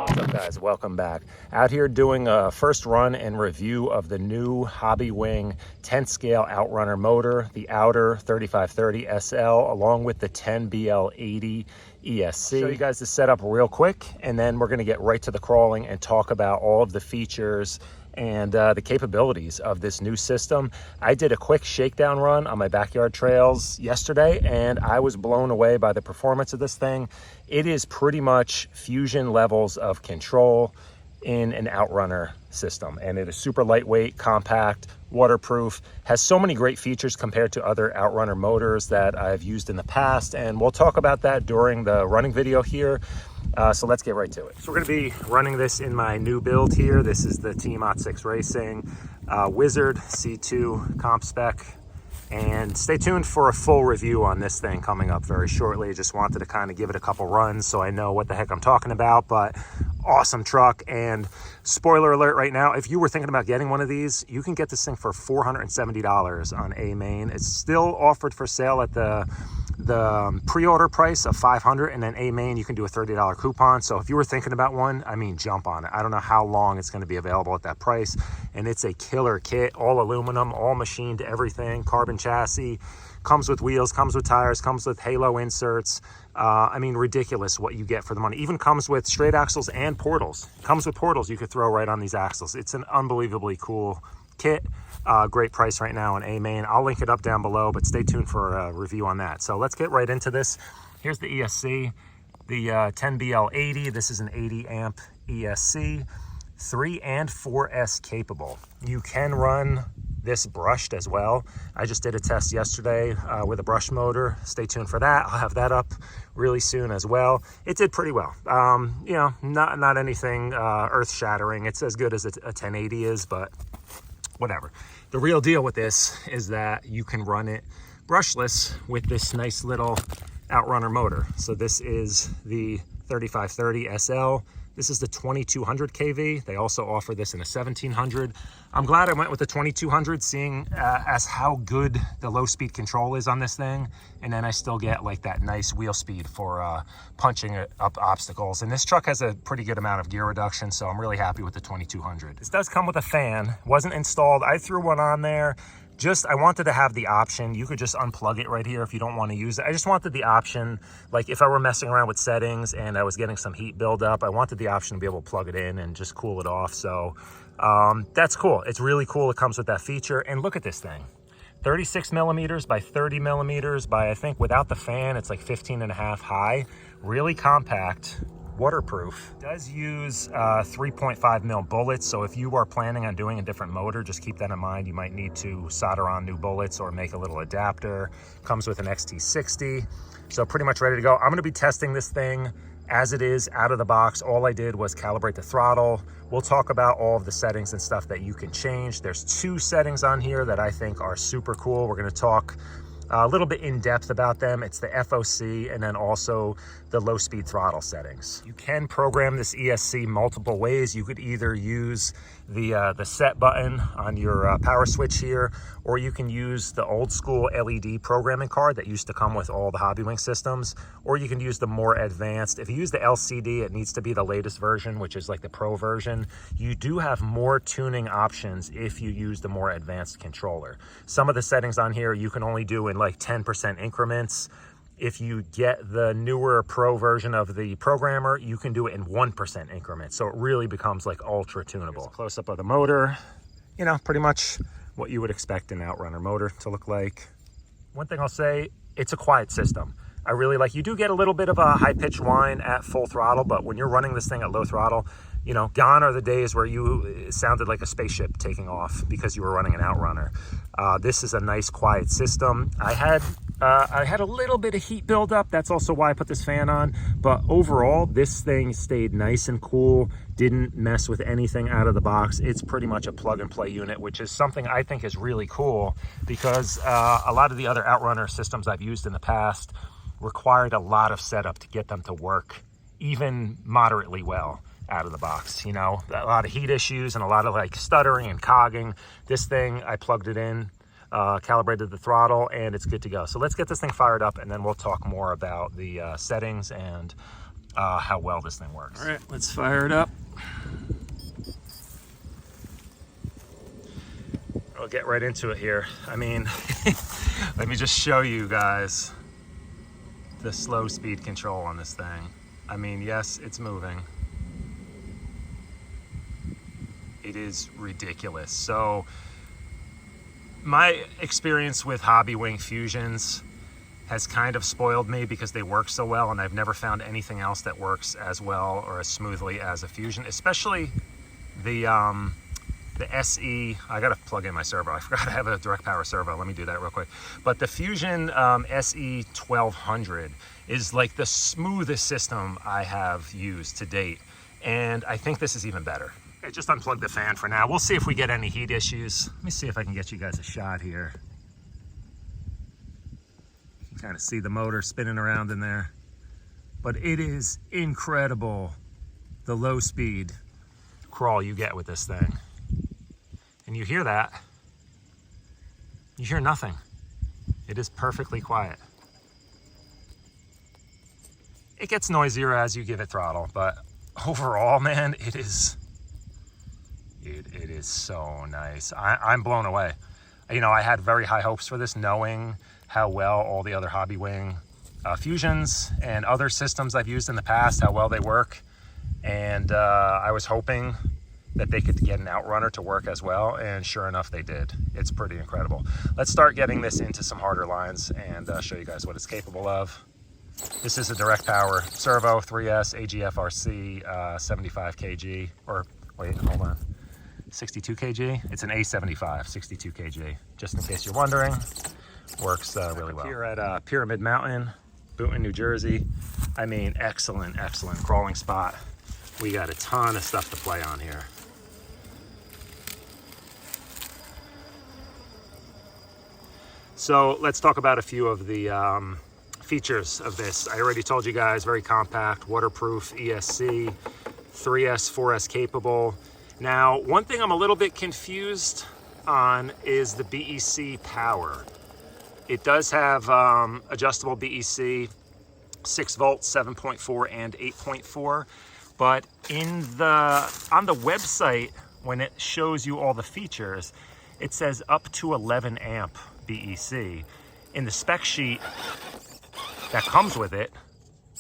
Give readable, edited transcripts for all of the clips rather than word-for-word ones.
What's up, guys? Welcome back. Out here doing a first run and review of the new Hobbywing 10 scale Outrunner motor, the Outer 3530 SL, along with the 10BL80 ESC. I'll show you guys the setup real quick, and then we're going to get right to the crawling and talk about all of the features and the capabilities of this new system. I did a quick shakedown run on my backyard trails yesterday, and I was blown away by the performance of this thing. It is pretty much fusion levels of control in an Outrunner system, and it is super lightweight, compact, waterproof, has so many great features compared to other Outrunner motors that I've used in the past, and we'll talk about that during the running video here. So let's get right to it. So we're going to be running this in my new build here. This is the Team OttSix Racing Wizard C2 comp spec, and stay tuned for a full review on this thing coming up very shortly. Just wanted to kind of give it a couple runs so I know what the heck I'm talking about, but awesome truck. And spoiler alert right now, if you were thinking about getting one of these, you can get this thing for $470 on A-Main. It's still offered for sale at the pre-order price of $500, and then A-Main you can do a $30 coupon. So if you were thinking about one, I mean, jump on it. I don't know how long it's going to be available at that price, and it's a killer kit, all aluminum, all machined, everything, carbon chassis, comes with wheels, comes with tires, comes with halo inserts. I mean, ridiculous what you get for the money. Even comes with straight axles and portals. Comes with portals you could throw right on these axles. It's an unbelievably cool kit. Great price right now on A-Main. I'll link it up down below, but stay tuned for a review on that. So let's get right into this. Here's the ESC, the 10BL80. This is an 80 amp ESC, 3 and 4S capable. You can run this brushed as well. I just did a test yesterday with a brush motor. Stay tuned for that. I'll have that up really soon as well. It did pretty well. You know, not anything earth-shattering. It's as good as a 1080 is, but whatever. The real deal with this is that you can run it brushless with this nice little Outrunner motor. So this is the 3530 SL. This is the 2200 kV. They also offer this in a 1700. I'm glad I went with the 2200, seeing as how good the low speed control is on this thing. And then I still get like that nice wheel speed for punching up obstacles. And this truck has a pretty good amount of gear reduction, so I'm really happy with the 2200. This does come with a fan, wasn't installed. I threw one on there. I wanted to have the option. You could just unplug it right here if you don't want to use it. I just wanted the option, like if I were messing around with settings and I was getting some heat buildup, I wanted the option to be able to plug it in and just cool it off. So that's cool. It's really cool. It comes with that feature. And look at this thing. 36 millimeters by 30 millimeters by, I think without the fan, it's like 15.5 high. Really compact. Waterproof. It does use 3.5 mil bullets, so if you are planning on doing a different motor, just keep that in mind. You might need to solder on new bullets or make a little adapter. Comes with an XT60, so pretty much ready to go. I'm going to be testing this thing as it is out of the box. All I did was calibrate the throttle. We'll talk about all of the settings and stuff that you can change. There's 2 settings on here that I think are super cool. We're going to talk a little bit in depth about them. It's the FOC and then also the low speed throttle settings. You can program this ESC multiple ways. You could either use the set button on your power switch here, or you can use the old school LED programming card that used to come with all the Hobbywing systems, or you can use the more advanced. If you use the LCD, it needs to be the latest version, which is like the Pro version. You do have more tuning options if you use the more advanced controller. Some of the settings on here you can only do in like 10% increments. If you get the newer Pro version of the programmer, you can do it in 1% increments. So it really becomes like ultra tunable. Close up of the motor, you know, pretty much what you would expect an Outrunner motor to look like. One thing I'll say, it's a quiet system. I really like, you do get a little bit of a high pitched whine at full throttle, but when you're running this thing at low throttle, you know, gone are the days where it sounded like a spaceship taking off because you were running an Outrunner. This is a nice quiet system. I had a little bit of heat buildup. That's also why I put this fan on. But overall, this thing stayed nice and cool. Didn't mess with anything out of the box. It's pretty much a plug and play unit, which is something I think is really cool because a lot of the other Outrunner systems I've used in the past required a lot of setup to get them to work even moderately well out of the box. You know, a lot of heat issues and a lot of like stuttering and cogging. This thing, I plugged it in, calibrated the throttle, and it's good to go. So let's get this thing fired up, and then we'll talk more about the settings and how well this thing works. All right, let's fire it up. I'll get right into it here. I mean, let me just show you guys the slow speed control on this thing. I mean, yes, it's moving. It is ridiculous. So my experience with Hobbywing Fusions has kind of spoiled me because they work so well, and I've never found anything else that works as well or as smoothly as a Fusion, especially the SE. I gotta plug in my servo. I forgot I have a direct power servo. Let me do that real quick. But the Fusion SE 1200 is like the smoothest system I have used to date, and I think this is even better. Okay, just unplug the fan for now. We'll see if we get any heat issues. Let me see if I can get you guys a shot here. You can kind of see the motor spinning around in there. But it is incredible, the low speed crawl you get with this thing. And you hear that, you hear nothing. It is perfectly quiet. It gets noisier as you give it throttle, but overall, man, it is so nice. I'm blown away. You know, I had very high hopes for this, knowing how well all the other Hobbywing Fusions and other systems I've used in the past, how well they work. And I was hoping that they could get an Outrunner to work as well, and sure enough, they did. It's pretty incredible. Let's start getting this into some harder lines and show you guys what it's capable of. This is a direct power servo, 3S AGFRC 75 kg, or wait, hold on, 62 kg. It's an A75, 62 kg, just in case you're wondering. Works really well. Here at Pyramid Mountain, Boonton, New Jersey. I mean, excellent, excellent crawling spot. We got a ton of stuff to play on here. So let's talk about a few of the features of this. I already told you guys, very compact, waterproof, ESC, 3S, 4S capable. Now, one thing I'm a little bit confused on is the BEC power. It does have adjustable BEC, 6 volts, 7.4 and 8.4. But on the website, when it shows you all the features, it says up to 11 amp BEC. In the spec sheet that comes with it,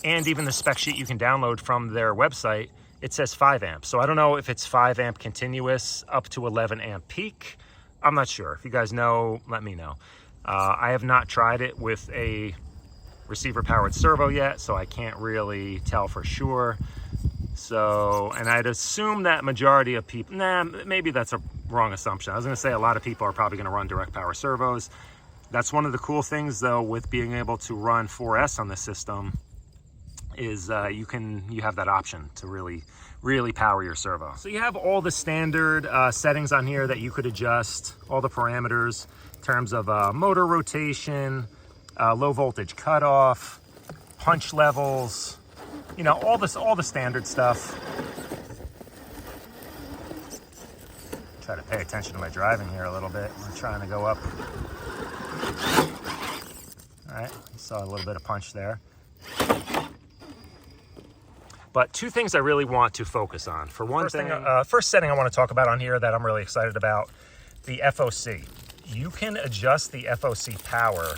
and even the spec sheet you can download from their website, it says 5 amps. So I don't know if it's 5 amp continuous up to 11 amp peak. I'm not sure. If you guys know, let me know. I have not tried it with a receiver powered servo yet, so I can't really tell for sure. So, and I'd assume that majority of people, maybe that's a wrong assumption. I was gonna say a lot of people are probably gonna run direct power servos. That's one of the cool things though with being able to run 4S on this system is you have that option to really power your servo. So you have all the standard settings on here that you could adjust, all the parameters in terms of motor rotation, low voltage cutoff, punch levels, you know, all the standard stuff. Try to pay attention to my driving here a little bit. I'm trying to go up. All right, saw a little bit of punch there. But two things I really want to focus on. For one thing, first setting I want to talk about on here that I'm really excited about, the FOC. You can adjust the FOC power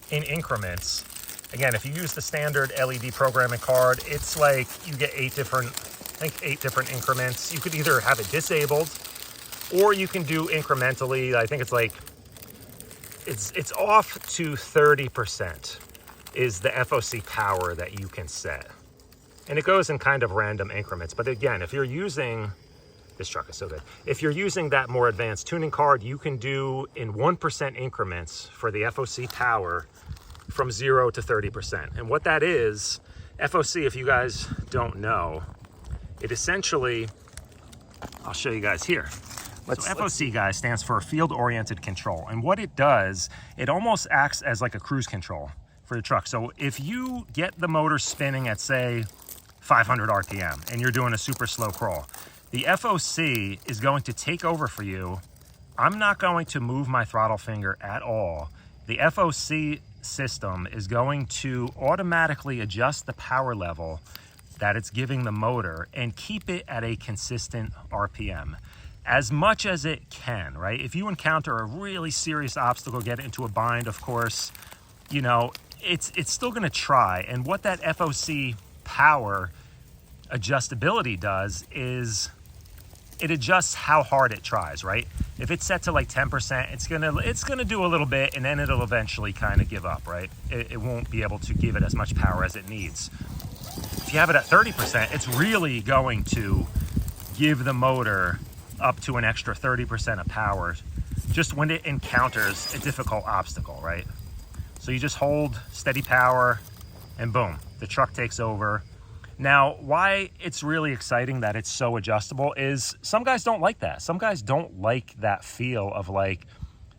in increments. Again, if you use the standard LED programming card, it's like you get 8 different increments. You could either have it disabled, or you can do incrementally. I think it's like, it's off to 30% is the FOC power that you can set. And it goes in kind of random increments. But again, if you're using, this truck is so good. If you're using that more advanced tuning card, you can do in 1% increments for the FOC power from 0 to 30%. And what that is, FOC, if you guys don't know, it essentially, I'll show you guys here. So FOC, guys, stands for field-oriented control. And what it does, it almost acts as like a cruise control for the truck. So if you get the motor spinning at, say, 500 RPM and you're doing a super slow crawl, the FOC is going to take over for you. I'm not going to move my throttle finger at all. The FOC system is going to automatically adjust the power level that it's giving the motor and keep it at a consistent RPM as much as it can, right? If you encounter a really serious obstacle, get into a bind, of course, you know, it's still gonna try. And what that FOC power adjustability does is it adjusts how hard it tries, right? If it's set to like 10%, it's gonna do a little bit, and then it'll eventually kind of give up, right? It won't be able to give it as much power as it needs. If you have it at 30%, it's really going to give the motor up to an extra 30% of power just when it encounters a difficult obstacle, right? So you just hold steady power and boom, the truck takes over. Now, why it's really exciting that it's so adjustable is some guys don't like that. Some guys don't like that feel of like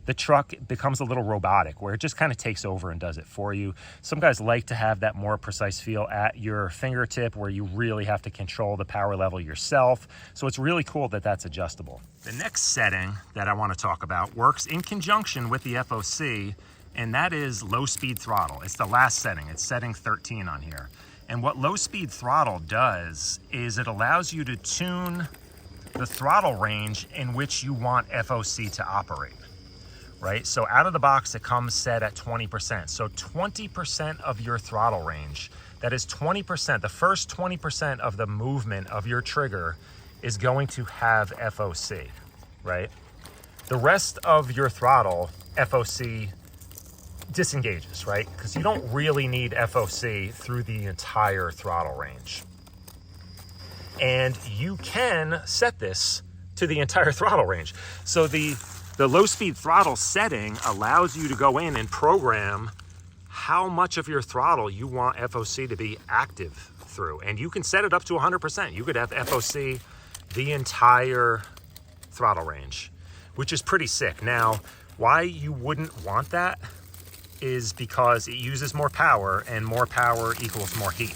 the truck becomes a little robotic where it just kind of takes over and does it for you. Some guys like to have that more precise feel at your fingertip where you really have to control the power level yourself. So it's really cool that that's adjustable. The next setting that I want to talk about works in conjunction with the FOC, and that is low speed throttle. It's the last setting. It's setting 13 on here. And what low speed throttle does is it allows you to tune the throttle range in which you want FOC to operate, right? So out of the box, it comes set at 20%. So 20% of your throttle range, that is 20%, the first 20% of the movement of your trigger is going to have FOC, right? The rest of your throttle, FOC disengages, right? Because you don't really need FOC through the entire throttle range. And you can set this to the entire throttle range. So the low speed throttle setting allows you to go in and program how much of your throttle you want FOC to be active through. And you can set it up to 100%. You could have FOC the entire throttle range, which is pretty sick. Now, why you wouldn't want that is because it uses more power, and more power equals more heat.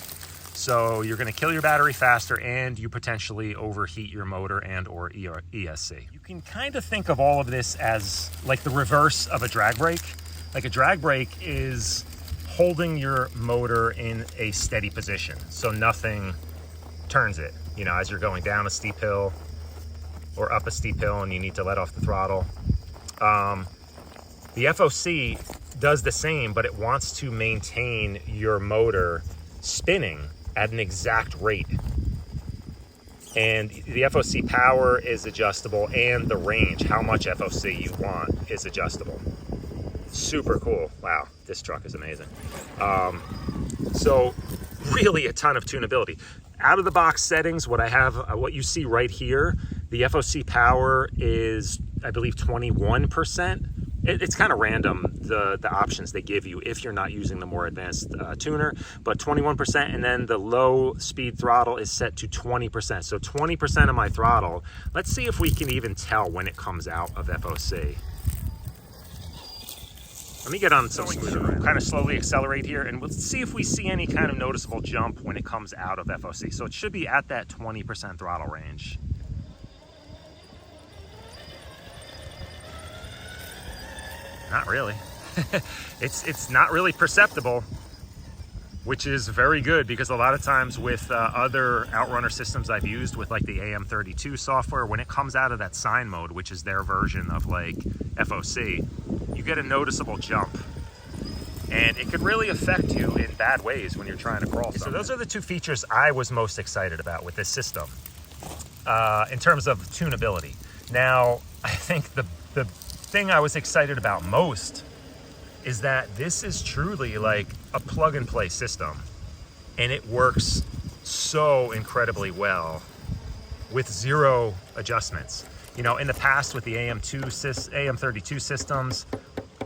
So you're gonna kill your battery faster, and you potentially overheat your motor and or ESC. You can kind of think of all of this as like the reverse of a drag brake. Like a drag brake is holding your motor in a steady position, so nothing turns it, you know, as you're going down a steep hill or up a steep hill and you need to let off the throttle. The FOC does the same, but it wants to maintain your motor spinning at an exact rate. And the FOC power is adjustable, and the range, how much FOC you want, is adjustable. Super cool. Wow, this truck is amazing. So really a ton of tunability. Out of the box settings, what I have, what you see right here, the FOC power is, I believe, 21%. It's kind of random, the options they give you if you're not using the more advanced tuner, but 21%, and then the low speed throttle is set to 20%. So 20% of my throttle. Let's see if we can even tell when it comes out of FOC. Let me get on some scooter, kind of slowly accelerate here, and let's see if we see any kind of noticeable jump when it comes out of FOC. So it should be at that 20% throttle range. Not really. It's not really perceptible, which is very good, because a lot of times with other Outrunner systems I've used with like the AM32 software, when it comes out of that sine mode, which is their version of like FOC, you get a noticeable jump. And it could really affect you in bad ways when you're trying to crawl something. So those are the two features I was most excited about with this system in terms of tunability. Now, I think the thing I was excited about most is that this is truly like a plug and play system, and it works so incredibly well with zero adjustments. You know, in the past with the AM32 systems,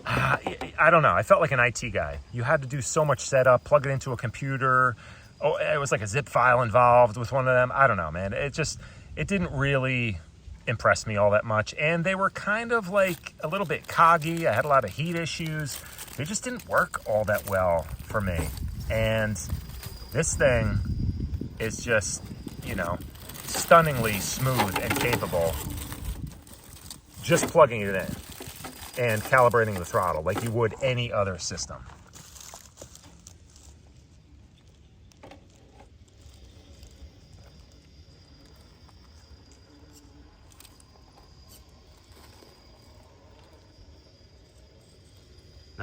I don't know, I felt like an IT guy. You had to do so much setup, plug it into a computer. Oh, it was like a zip file involved with one of them. I don't know, man. It didn't really impressed me all that much, and they were kind of like a little bit coggy. I had a lot of heat issues. They just didn't work all that well for me. And this thing is just, you know, stunningly smooth and capable, just plugging it in and calibrating the throttle like you would any other system.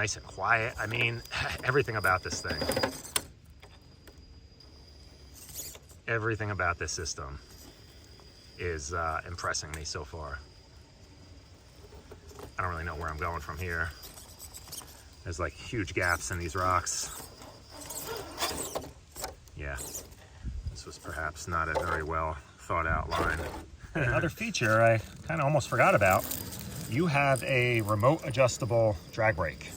nice and quiet. I mean, everything about this thing. Everything about this system is impressing me so far. I don't really know where I'm going from here. There's like huge gaps in these rocks. Yeah, this was perhaps not a very well thought out line. Another feature I kind of almost forgot about, you have a remote adjustable drag brake.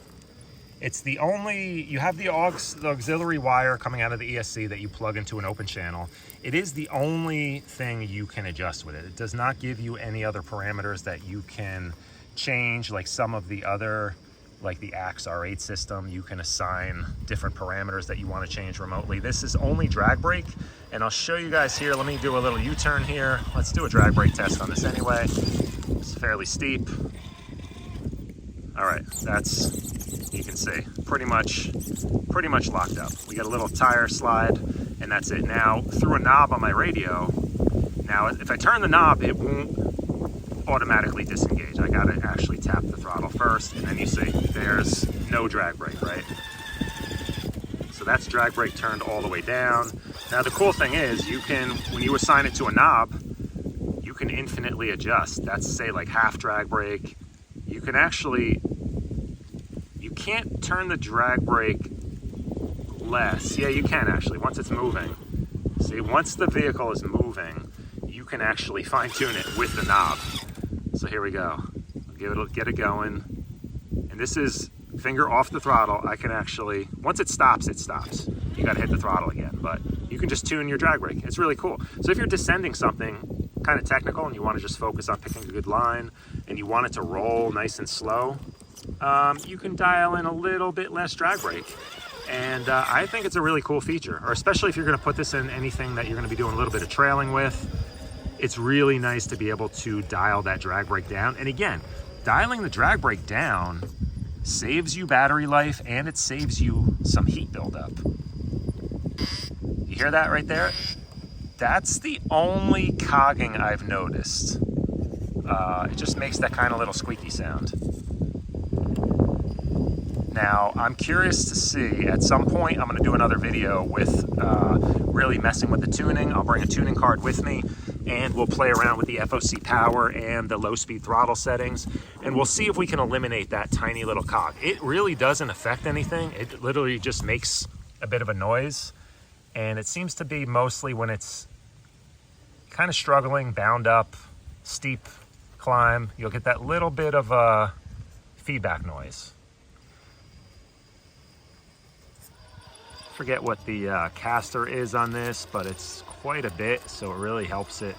It's the only, you have the auxiliary wire coming out of the ESC that you plug into an open channel. It is the only thing you can adjust with it. It does not give you any other parameters that you can change, like some of the other, like the Axe R8 system, you can assign different parameters that you want to change remotely. This is only drag brake, and I'll show you guys here. Let me do a little U-turn here. Let's do a drag brake test on this anyway. It's fairly steep. All right, that's, you can see, pretty much locked up. We got a little tire slide, and that's it. Now, through a knob on my radio, now if I turn the knob, it won't automatically disengage. I gotta actually tap the throttle first, and then you see there's no drag brake, right? So that's drag brake turned all the way down. Now the cool thing is, you can, when you assign it to a knob, you can infinitely adjust. That's say like half drag brake. You can actually, you can't turn the drag brake less. Yeah, you can actually, once it's moving. See, once the vehicle is moving, you can actually fine tune it with the knob. So here we go. I'll get it going. And this is finger off the throttle. I can actually, once it stops, it stops. You gotta hit the throttle again, but you can just tune your drag brake. It's really cool. So if you're descending something kind of technical and you wanna just focus on picking a good line and you want it to roll nice and slow, you can dial in a little bit less drag brake. And I think it's a really cool feature, or especially if you're gonna put this in anything that you're gonna be doing a little bit of trailing with. It's really nice to be able to dial that drag brake down. And again, dialing the drag brake down saves you battery life, and it saves you some heat buildup. You hear that right there? That's the only cogging I've noticed. It just makes that kind of little squeaky sound. Now, I'm curious to see, at some point, I'm gonna do another video with really messing with the tuning. I'll bring a tuning card with me, and we'll play around with the FOC power and the low speed throttle settings, and we'll see if we can eliminate that tiny little cog. It really doesn't affect anything. It literally just makes a bit of a noise, and it seems to be mostly when it's kind of struggling, bound up, steep climb, you'll get that little bit of a feedback noise. Forget what the caster is on this, but it's quite a bit, so it really helps it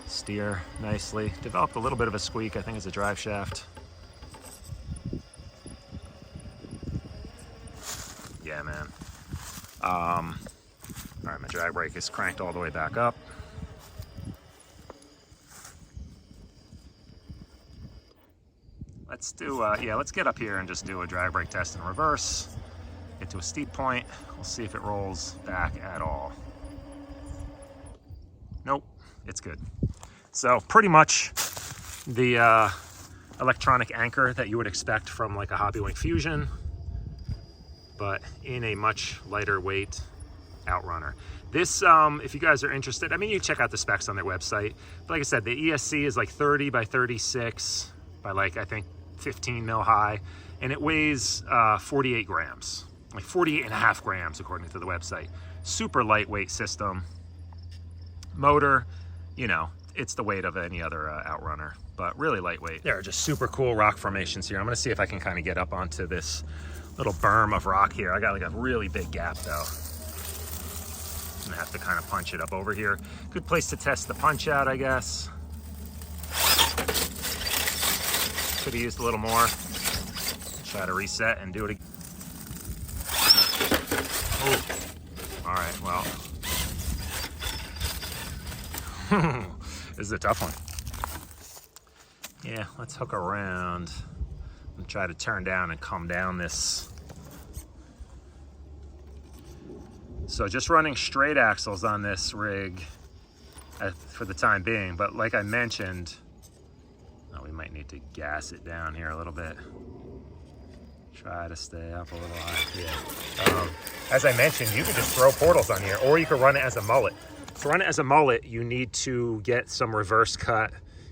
steer nicely. Developed a little bit of a squeak, I think it's a drive shaft. Yeah, man. All right, my drag brake is cranked all the way back up. Let's do, let's get up here and just do a drag brake test in reverse. Get to a steep point. We'll see if it rolls back at all. Nope, it's good. So pretty much the electronic anchor that you would expect from like a Hobbywing Fusion, but in a much lighter weight Outrunner. This, if you guys are interested, I mean, you check out the specs on their website. But like I said, the ESC is like 30 by 36 by like, I think 15 mil high, and it weighs 48 grams. Like 48.5 grams according to the website. Super lightweight system. Motor, you know, it's the weight of any other Outrunner, but really lightweight. There are just super cool rock formations here. I'm gonna see if I can kind of get up onto this little berm of rock here. I got like a really big gap though. I'm gonna have to kind of punch it up over here. Good place to test the punch out, I guess. Could have used a little more. Try to reset and do it again. Oh, all right, well. This is a tough one. Yeah, let's hook around and try to turn down and come down this. So just running straight axles on this rig for the time being, but like I mentioned, we might need to gas it down here a little bit. Try to stay up a little high. Yeah. As I mentioned, you can just throw portals on here, or you could run it as a mullet. To run it as a mullet, you need to get some reverse cut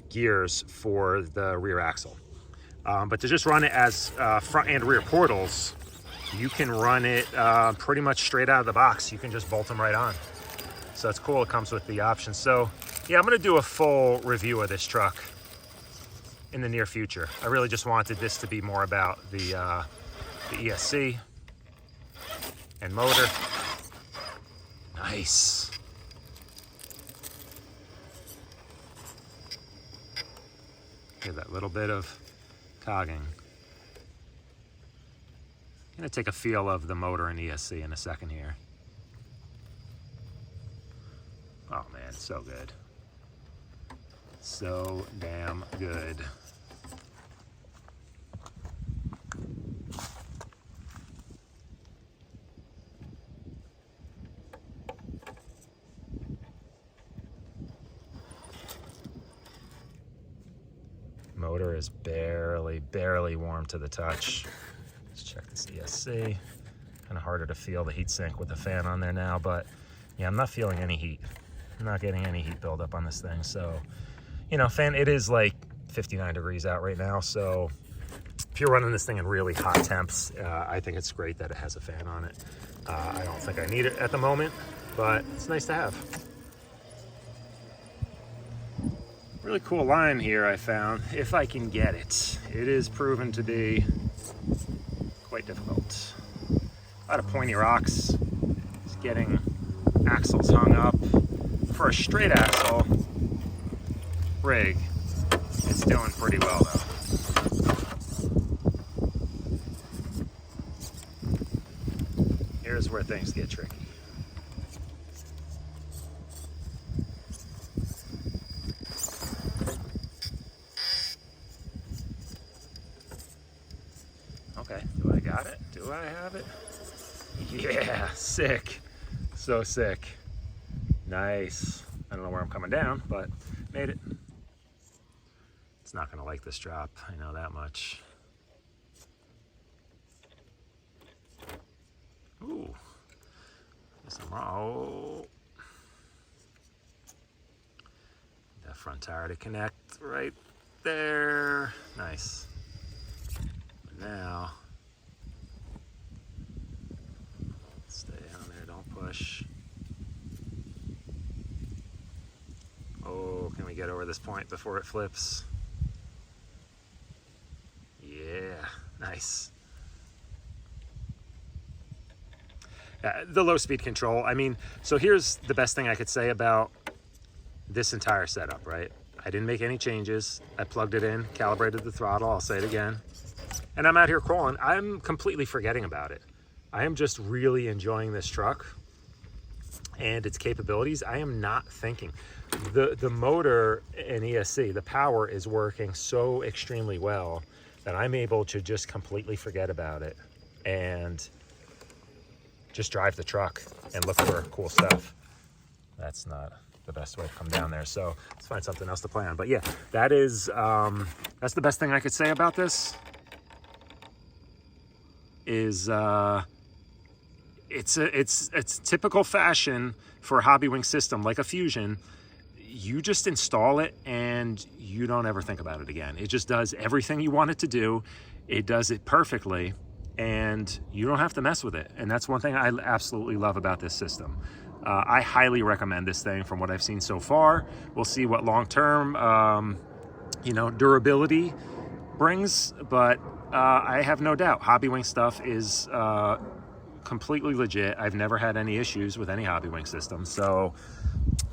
gears for the rear axle. But to just run it as front and rear portals, you can run it pretty much straight out of the box. You can just bolt them right on. So it's cool, it comes with the option. So yeah, I'm gonna do a full review of this truck in the near future. I really just wanted this to be more about the ESC and motor. Nice. Get that little bit of cogging. I'm gonna take a feel of the motor and ESC in a second here. Oh man, so good. So damn good. Motor is barely warm to the touch. Let's check this ESC. Kind of harder to feel the heat sink with the fan on there now, but yeah, I'm not feeling any heat. I'm not getting any heat buildup on this thing. So, you know, fan, it is like 59 degrees out right now. So if you're running this thing in really hot temps, I think it's great that it has a fan on it. I don't think I need it at the moment, but it's nice to have. Really cool line here I found, if I can get it. It is proven to be quite difficult. A lot of pointy rocks. Just getting axles hung up. For a straight axle rig, it's doing pretty well though. Here's where things get tricky. Okay, do I got it? Do I have it? Yeah, sick. So sick. Nice. I don't know where I'm coming down, but made it. It's not gonna like this drop, I know that much. Ooh. Guess I'm wrong. Oh. That front tire to connect right there. Nice. Now, stay on there, don't push. Oh, can we get over this point before it flips? Yeah, nice. The low speed control, I mean, so here's the best thing I could say about this entire setup, right? I didn't make any changes. I plugged it in, calibrated the throttle, I'll say it again. And I'm out here crawling. I'm completely forgetting about it. I am just really enjoying this truck and its capabilities. I am not thinking. The motor and ESC, the power is working so extremely well that I'm able to just completely forget about it and just drive the truck and look for cool stuff. That's not the best way to come down there, so let's find something else to play on. But yeah, that is that's the best thing I could say about this. Is it's typical fashion for a Hobbywing system like a Fusion. You just install it and you don't ever think about it again. It just does everything you want it to do. It does it perfectly and you don't have to mess with it. And that's one thing I absolutely love about this system. I highly recommend this thing from what I've seen so far. We'll see what long-term you know, durability brings, but I have no doubt Hobbywing stuff is completely legit. I've never had any issues with any Hobbywing system, so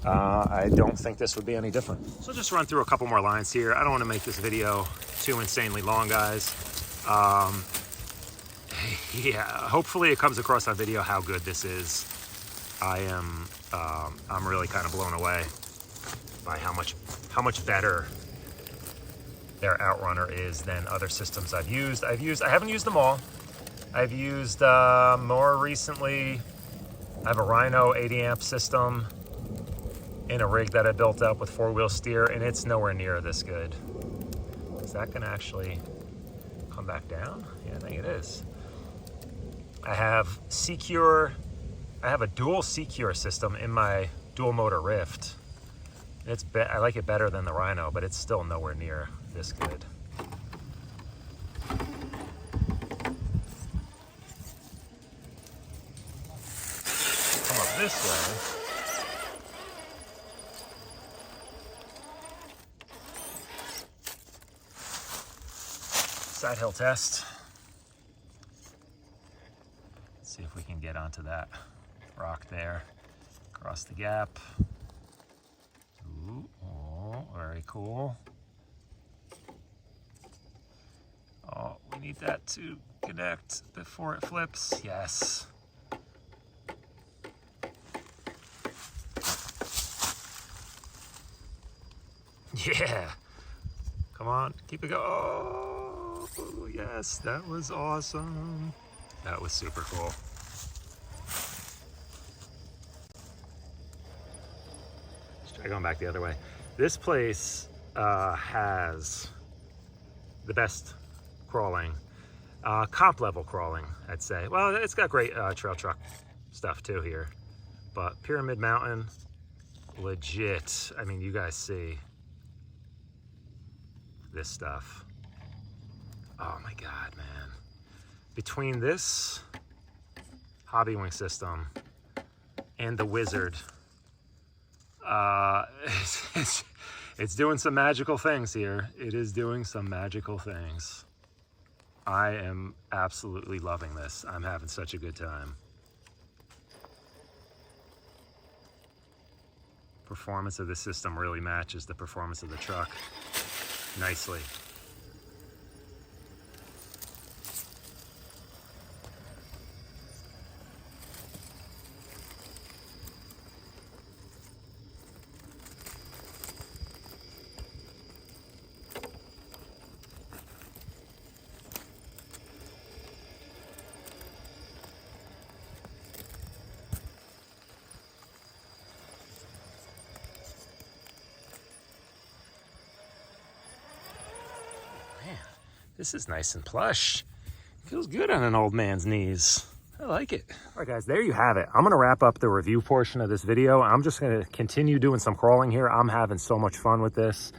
I don't think this would be any different. So just run through a couple more lines here. I don't want to make this video too insanely long, guys. Yeah, hopefully it comes across on video how good this is. I'm really kind of blown away by how much better their Outrunner is than other systems I've used. I haven't used them all. I've used more recently, I have a Rhino 80 amp system in a rig that I built up with 4-wheel steer, and it's nowhere near this good. Is that gonna actually come come back down? Yeah, I think it is. I have Secure. I have a dual Secure system in my dual motor Rift. I like it better than the Rhino, but it's still nowhere near this good. Come up this way. Side hill test. Let's see if we can get onto that rock there. Across the gap. Ooh, oh, very cool. Oh, we need that to connect before it flips. Yes. Yeah. Come on, keep it going. Oh, yes, that was awesome. That was super cool. Let's try going back the other way. This place has the best crawling, comp level crawling, I'd say. Well, it's got great trail truck stuff too here, but Pyramid Mountain, legit. I mean, you guys see this stuff. Oh my God, man. Between this Hobbywing system and the Wizard, it's doing some magical things here. It is doing some magical things. I am absolutely loving this. I'm having such a good time. Performance of the system really matches the performance of the truck nicely. This is nice and plush. Feels good on an old man's knees. I like it. All right, guys, there you have it. I'm gonna wrap up the review portion of this video. I'm just gonna continue doing some crawling here. I'm having so much fun with this.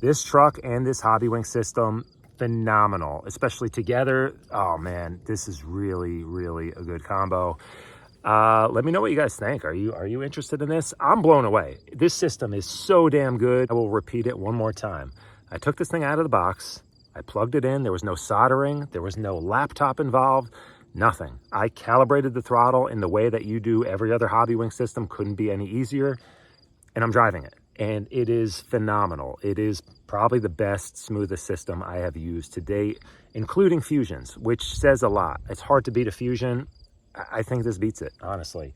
This truck and this Hobbywing system, phenomenal, especially together. Oh man, this is really, really a good combo. Let me know what you guys think. Are you interested in this? I'm blown away. This system is so damn good. I will repeat it one more time. I took this thing out of the box. I plugged it in. There was no soldering. There was no laptop involved. Nothing. I calibrated the throttle in the way that you do every other Hobbywing system. Couldn't be any easier. And I'm driving it. And it is phenomenal. It is probably the best, smoothest system I have used to date, including Fusions, which says a lot. It's hard to beat a Fusion. I think this beats it, honestly.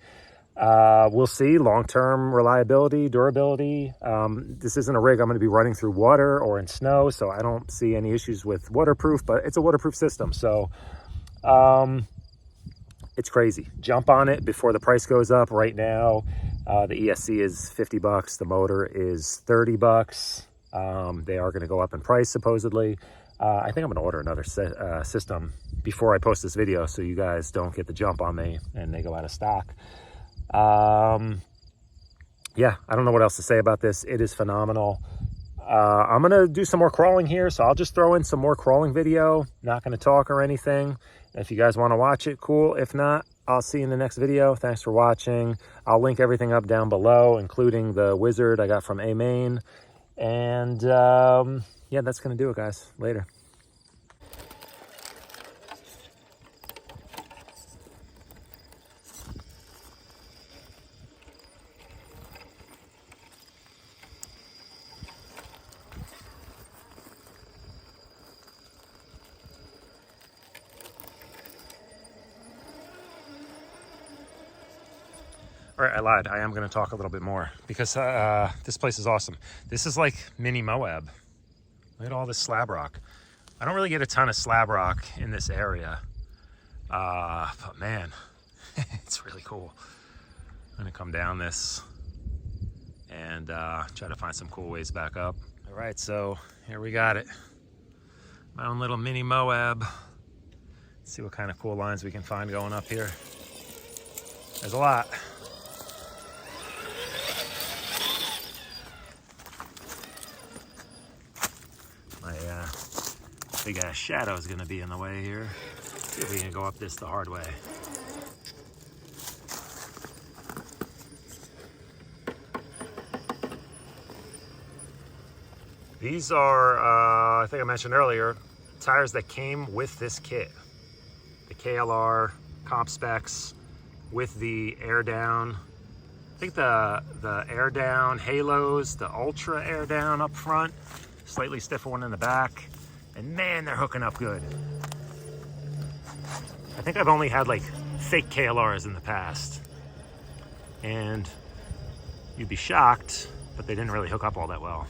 We'll see long-term reliability, durability. This isn't a rig I'm going to be running through water or in snow, so I don't see any issues with waterproof, but it's a waterproof system. So it's crazy. Jump on it before the price goes up. Right now, the ESC is 50 bucks. The motor is 30 bucks. They are going to go up in price, supposedly. I think I'm going to order another system before I post this video so you guys don't get the jump on me and they go out of stock. Yeah, I don't know what else to say about this. It is phenomenal. I'm gonna do some more crawling here, so I'll just throw in some more crawling video. Not gonna talk or anything. If you guys want to watch it, cool. If not, I'll see you in the next video. Thanks for watching. I'll link everything up down below, including the Wizard I got from A-Main. And yeah, that's gonna do it, guys. Later. All right, I lied. I am going to talk a little bit more because this place is awesome. This is like mini Moab. Look at all this slab rock. I don't really get a ton of slab rock in this area, but man, it's really cool. I'm going to come down this and try to find some cool ways back up. All right, so here we got it. My own little mini Moab. Let's see what kind of cool lines we can find going up here. There's a lot. My big ass shadow is gonna be in the way here. See if we can go up this the hard way. These are, I think I mentioned earlier, tires that came with this kit. The KLR comp specs with the air down. I think the air down halos, the ultra air down up front, slightly stiffer one in the back. And man, they're hooking up good. I think I've only had like fake KLRs in the past. And you'd be shocked, but they didn't really hook up all that well.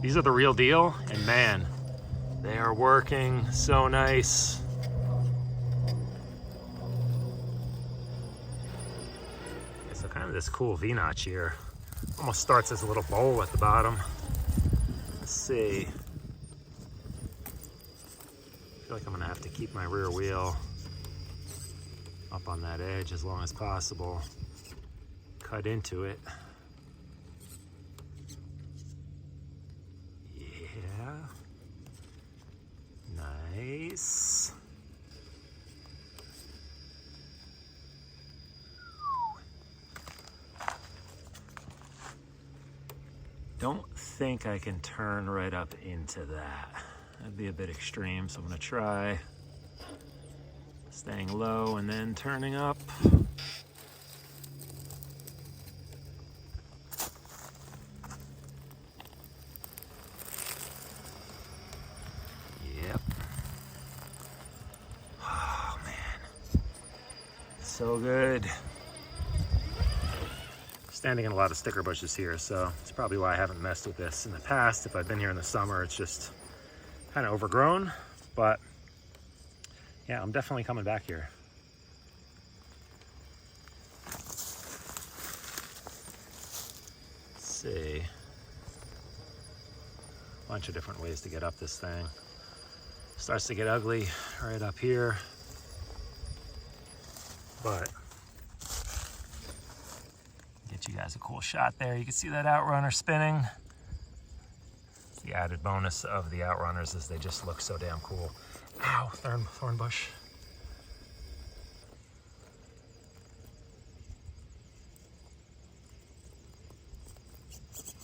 These are the real deal, and man, they are working so nice. So kind of this cool V-notch here. Almost starts as a little bowl at the bottom. Let's see. I feel like I'm gonna have to keep my rear wheel up on that edge as long as possible. Cut into it. Nice. Don't think I can turn right up into that. That'd be a bit extreme, so I'm gonna try staying low and then turning up. So good. Standing in a lot of sticker bushes here, so it's probably why I haven't messed with this in the past. If I've been here in the summer, it's just kind of overgrown, but yeah, I'm definitely coming back here. Let's see. A bunch of different ways to get up this thing. Starts to get ugly right up here. But get you guys a cool shot there. You can see that Outrunner spinning. It's the added bonus of the Outrunners is they just look so damn cool. Ow, thorn bush.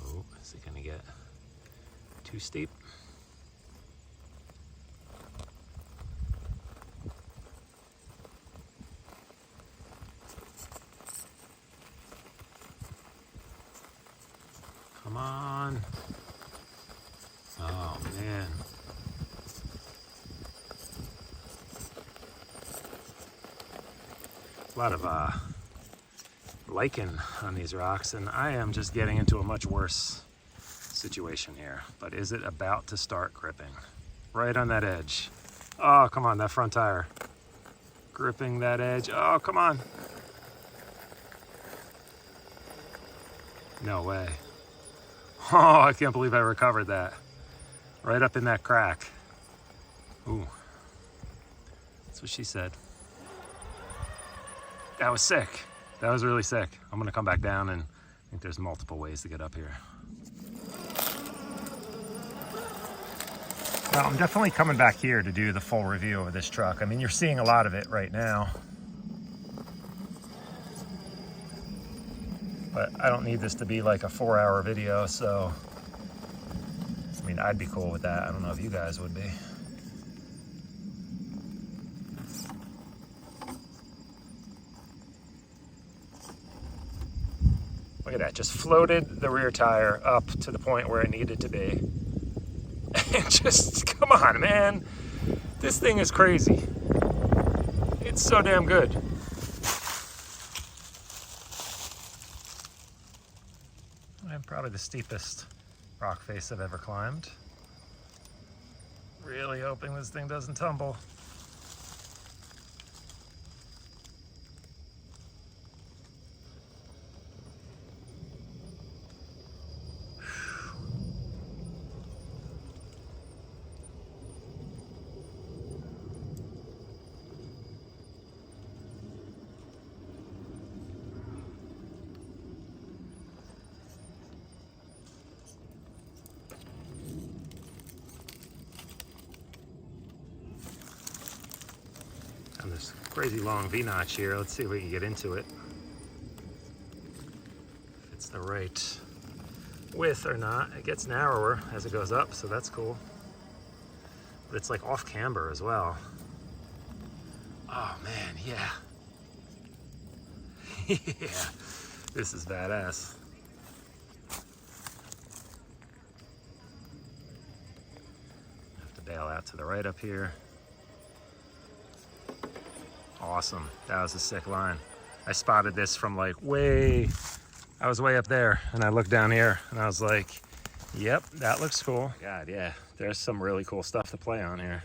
Oh, is it gonna get too steep? Come on. Oh, man. A lot of lichen on these rocks, and I am just getting into a much worse situation here. But is it about to start gripping? Right on that edge. Oh, come on, that front tire. Gripping that edge. Oh, come on. No way. Oh, I can't believe I recovered that. Right up in that crack. Ooh. That's what she said. That was sick. That was really sick. I'm gonna come back down, and I think there's multiple ways to get up here. Well, I'm definitely coming back here to do the full review of this truck. I mean, you're seeing a lot of it right now. But I don't need this to be like a 4-hour video, so I mean, I'd be cool with that. I don't know if you guys would be. Look at that, just floated the rear tire up to the point where it needed to be. And just, come on, man. This thing is crazy. It's so damn good. Probably the steepest rock face I've ever climbed. Really hoping this thing doesn't tumble. Crazy long V-notch here. Let's see if we can get into it. If it's the right width or not. It gets narrower as it goes up, so that's cool. But it's like off camber as well. Oh man, yeah. Yeah, this is badass. Have to bail out to the right up here. Awesome, that was a sick line. I spotted this from like I was way up there and I looked down here and I was like, yep, that looks cool. God, yeah, there's some really cool stuff to play on here.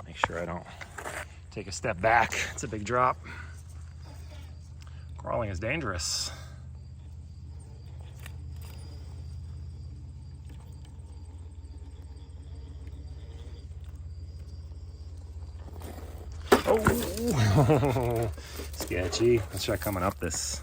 Make sure I don't take a step back. It's a big drop. Crawling is dangerous. Oh, sketchy. Let's try coming up this.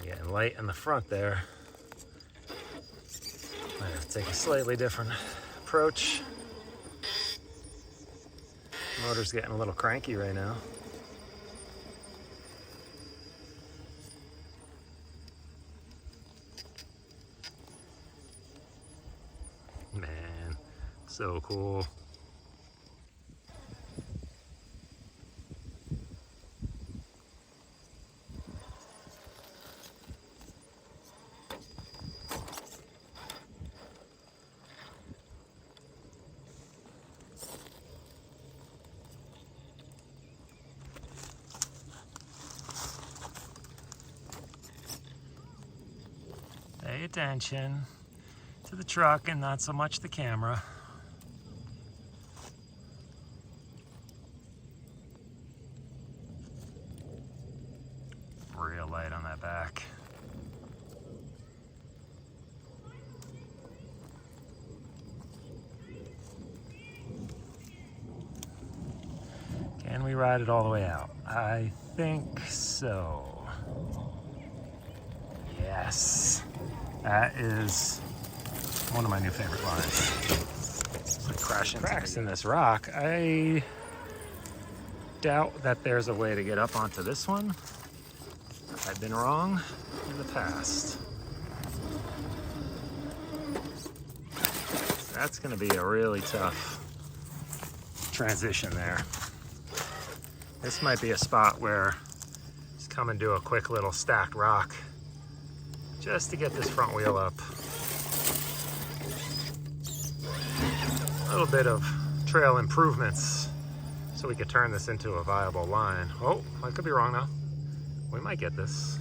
Getting light in the front there. Might have to take a slightly different approach. Motor's getting a little cranky right now. Man, so cool. Pay attention to the truck and not so much the camera. Real light on that back. Can we ride it all the way out? I think so. Yes. That is one of my new favorite lines. It's like cracks in this rock. I doubt that there's a way to get up onto this one. I've been wrong in the past. That's going to be a really tough transition there. This might be a spot where just come and do a quick little stacked rock just to get this front wheel up. A little bit of trail improvements so we could turn this into a viable line. Oh, I could be wrong now. We might get this.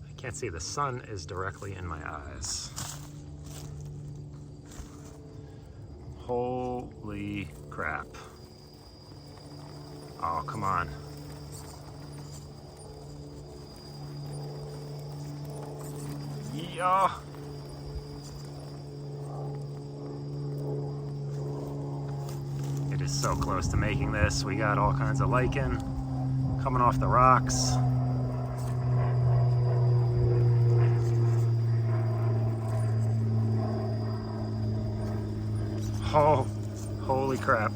I can't see, the sun is directly in my eyes. Holy crap. Oh, come on. Yeah. It is so close to making this. We got all kinds of lichen coming off the rocks. Oh, holy crap.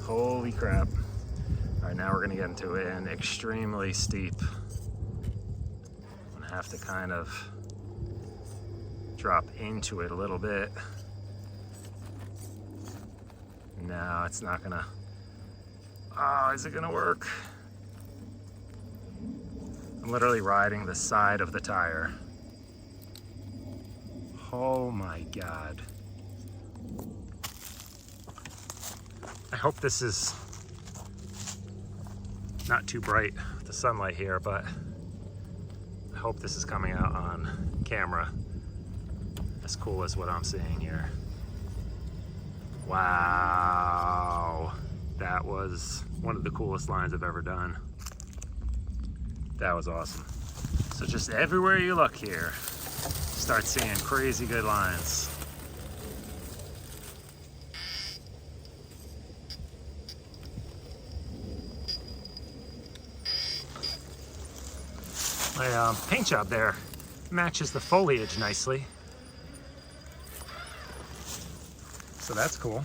Holy crap. All right, now we're gonna get into an extremely steep. I'm gonna have to kind of drop into it a little bit. No, it's not gonna. Oh, is it gonna work? I'm literally riding the side of the tire. Oh my God. I hope this is not too bright with the sunlight here, but I hope this is coming out on camera as cool as what I'm seeing here. Wow, that was one of the coolest lines I've ever done. That was awesome. So just everywhere you look here, start seeing crazy good lines. My paint job there matches the foliage nicely. So that's cool.